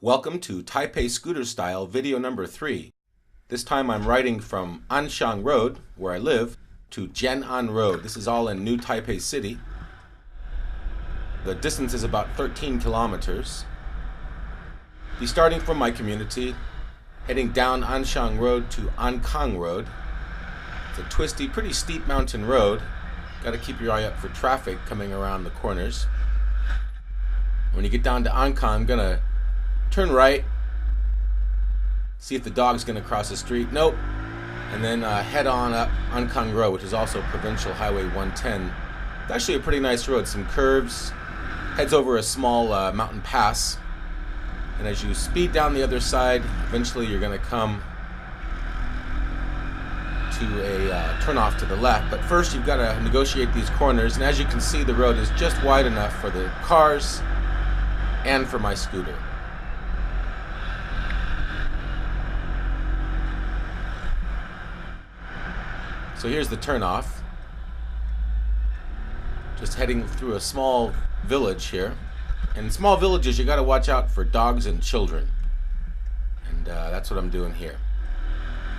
Welcome to Taipei Scooter Style video number 3. This time I'm riding from Anxiang Road, where I live, to Jianan Road. This is all in New Taipei City. The distance is about 13 kilometers. Be starting from my community, heading down Anxiang Road to Anxiang Road. It's a twisty, pretty steep mountain road. Got to keep your eye up for traffic coming around the corners. When you get down to Anxiang, I'm gonna turn right, see if the dog's gonna cross the street. Nope. And then head on up Anxiang Road, which is also Provincial Highway 110. It's actually a pretty nice road, some curves, heads over a small mountain pass. And as you speed down the other side, eventually you're gonna come to a turnoff to the left. But first you've got to negotiate these corners, and as you can see, the road is just wide enough for the cars and for my scooter. So here's the turnoff. Just heading through a small village here. And in small villages, you got to watch out for dogs and children. And that's what I'm doing here.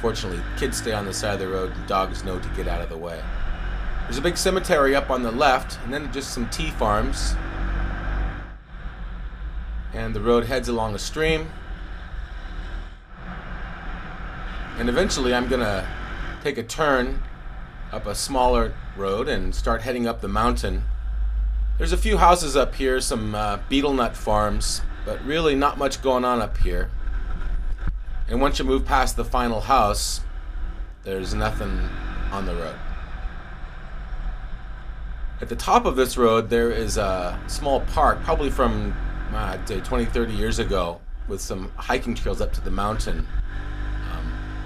Fortunately, kids stay on the side of the road and dogs know to get out of the way. There's a big cemetery up on the left, and then just some tea farms. And the road heads along a stream. And eventually I'm gonna take a turn up a smaller road and start heading up the mountain. There's a few houses up here, some beetle nut farms, but really not much going on up here. And once you move past the final house, there's nothing on the road. At the top of this road, there is a small park, probably from I'd say 20-30 years ago, with some hiking trails up to the mountain.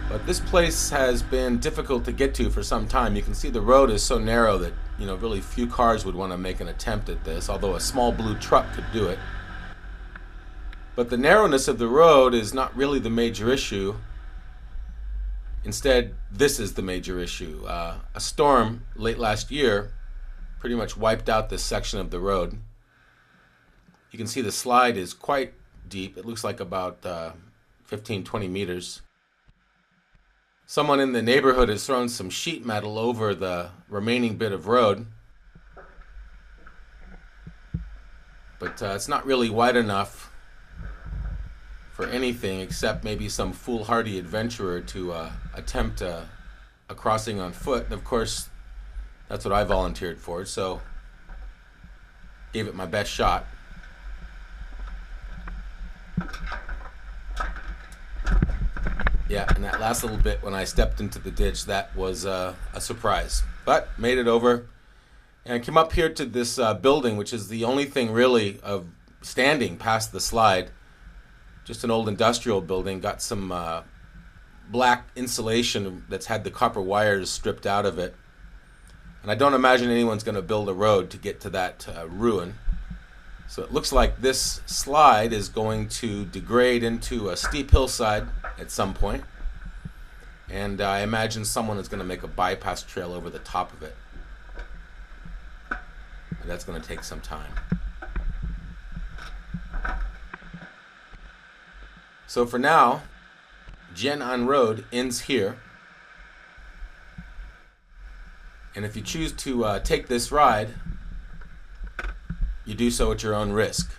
But this place has been difficult to get to for some time. You can see the road is so narrow that, really few cars would want to make an attempt at this, although a small blue truck could do it. But the narrowness of the road is not really the major issue. Instead, this is the major issue. A storm late last year pretty much wiped out this section of the road. You can see the slide is quite deep. It looks like about 15-20 meters. Someone in the neighborhood has thrown some sheet metal over the remaining bit of road. But it's not really wide enough for anything except maybe some foolhardy adventurer to attempt a crossing on foot. And of course, that's what I volunteered for, so gave it my best shot. Yeah, and that last little bit when I stepped into the ditch, that was a surprise. But made it over and came up here to this building, which is the only thing really of standing past the slide. Just an old industrial building, got some black insulation that's had the copper wires stripped out of it. And I don't imagine anyone's going to build a road to get to that ruin. So it looks like this slide is going to degrade into a steep hillside at some point. And I imagine someone is going to make a bypass trail over the top of it. And that's going to take some time. So for now, Jianan Road ends here. And if you choose to take this ride, you do so at your own risk.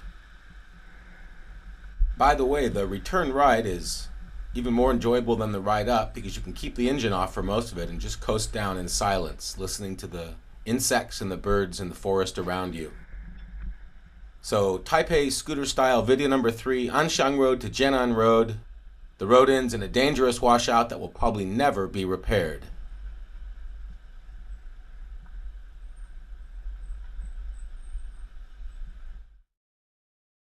By the way, the return ride is even more enjoyable than the ride up because you can keep the engine off for most of it and just coast down in silence, listening to the insects and the birds in the forest around you. So, Taipei Scooter Style video number 3, Anxiang Road to Jianan Road. The road ends in a dangerous washout that will probably never be repaired.